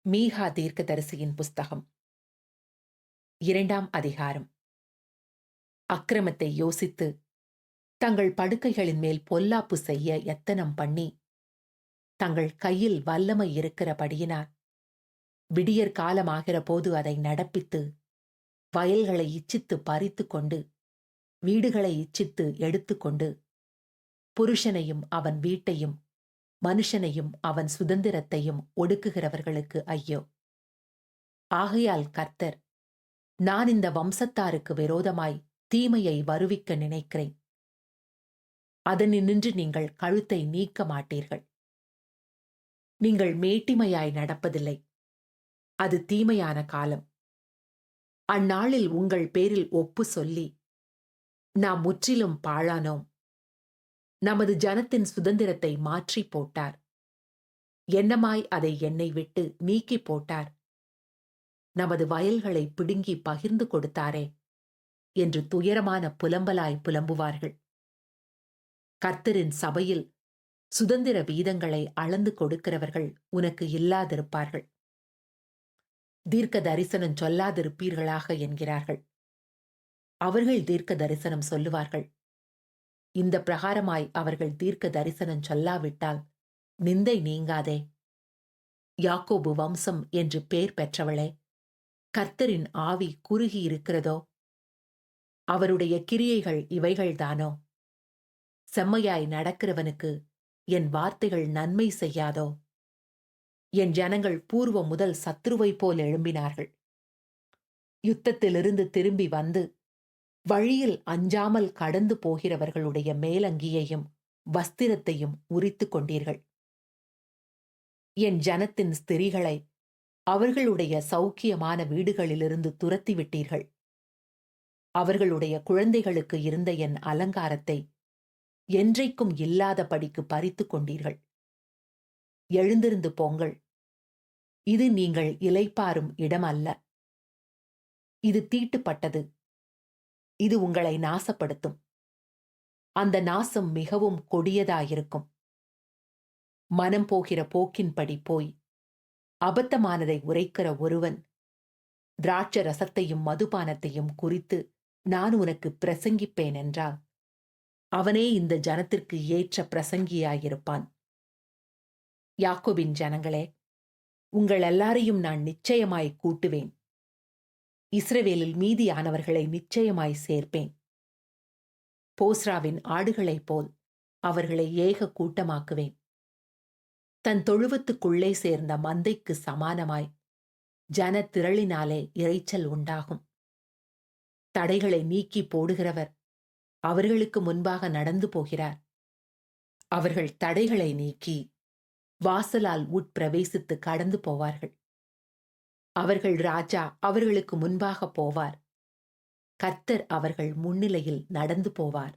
மீகா தீர்க்கதரிசியின் புஸ்தகம் 2ஆம் அதிகாரம். அக்கிரமத்தை யோசித்து தங்கள் படுக்கைகளின் மேல் பொல்லாப்பு செய்ய எத்தனம் பண்ணி தங்கள் கையில் வல்லமை இருக்கிறபடியினால் விடியற் காலமாகிற போது அதை நடப்பித்து வயல்களை இச்சித்து பறித்து கொண்டு வீடுகளை இச்சித்து எடுத்துக்கொண்டு புருஷனையும் அவன் வீட்டையும் மனுஷனையும் அவன் சுதந்திரத்தையும் ஒடுக்குகிறவர்களுக்கு ஐயோ! ஆகையால் கர்த்தர், நான் இந்த வம்சத்தாருக்கு விரோதமாய் தீமையை வருவிக்க நினைக்கிறேன். அதனின்று நீங்கள் கழுத்தை நீக்க மாட்டீர்கள். நீங்கள் மேட்டிமையாய் நடப்பதில்லை. அது தீமையான காலம். அந்நாளில் உங்கள் பேரில் ஒப்பு சொல்லி, நாம் முற்றிலும் பாழானோம். நமது ஜனத்தின் சுதந்திரத்தை மாற்றி போட்டார். என்னமாய் அதை என்னை விட்டு நீக்கி போட்டார். நமது வயல்களை பிடுங்கி பகிர்ந்து கொடுத்தாரே என்று துயரமான புலம்பலாய் புலம்புவார்கள். கர்த்தரின் சபையில் சுதந்திர வீதங்களை அளந்து கொடுக்கிறவர்கள் உனக்கு இல்லாதிருப்பார்கள். தீர்க்க தரிசனம் சொல்லாதிருப்பீர்களாக என்கிறார்கள். அவர்கள் தீர்க்க தரிசனம் சொல்லுவார்கள். இந்த பிரகாரமாய் அவர்கள் தீர்க்க தரிசனம் சொல்லாவிட்டால் நிந்தை நீங்காதே. யாக்கோபு வம்சம் என்று பேர் பெற்றவளே, கர்த்தரின் ஆவி குறுகியிருக்கிறதோ? அவருடைய கிரியைகள் இவைகள்தானோ? செம்மையாய் நடக்கிறவனுக்கு என் வார்த்தைகள் நன்மை செய்யாதோ? என் ஜனங்கள் பூர்வ முதல் சத்ருவைப் போல் எழும்பினார்கள். யுத்தத்திலிருந்து திரும்பி வந்து வழியில் அஞ்சாமல் கடந்து போகிறவர்களுடைய மேலங்கியையும் வஸ்திரத்தையும் உரித்துக் கொண்டீர்கள். என் ஜனத்தின் ஸ்திரீகளை அவர்களுடைய சௌக்கியமான வீடுகளிலிருந்து துரத்திவிட்டீர்கள். அவர்களுடைய குழந்தைகளுக்கு இருந்த என் அலங்காரத்தை என்றைக்கும் இல்லாதபடிக்கு பறித்துக் கொண்டீர்கள். எழுந்திருந்து போங்கள். இது நீங்கள் இளைப்பாறும் இடம் அல்ல. இது தீட்டுப்பட்டது. இது உங்களை நாசப்படுத்தும். அந்த நாசம் மிகவும் கொடியதாயிருக்கும். மனம் போகிற போக்கின்படி போய் அபத்தமானதை உரைக்கிற ஒருவன் திராட்சை ரசத்தையும் மதுபானத்தையும் குறித்து நான் உனக்கு பிரசங்கிப்பேன் என்றால் அவனே இந்த ஜனத்திற்கு ஏற்ற பிரசங்கியாயிருப்பான். யாக்கோபின் ஜனங்களே, உங்கள் எல்லாரையும் நான் நிச்சயமாய் கூட்டுவேன். இஸ்ரவேலில் மீதியானவர்களை நிச்சயமாய் சேர்ப்பேன். போஸ்ராவின் ஆடுகளைப் போல் அவர்களை ஏக கூட்டமாக்குவேன். தன் தொழுவத்துக்குள்ளே சேர்ந்த மந்தைக்கு சமானமாய் ஜன திரளினாலே இரைச்சல் உண்டாகும். தடைகளை நீக்கி போடுகிறவர் அவர்களுக்கு முன்பாக நடந்து போகிறார். அவர்கள் தடைகளை நீக்கி வாசலால் உட்பிரவேசித்து கடந்து போவார்கள். அவர்கள் ராஜா அவர்களுக்கு முன்பாக போவார். கர்த்தர் அவர்கள் முன்னிலையில் நடந்து போவார்.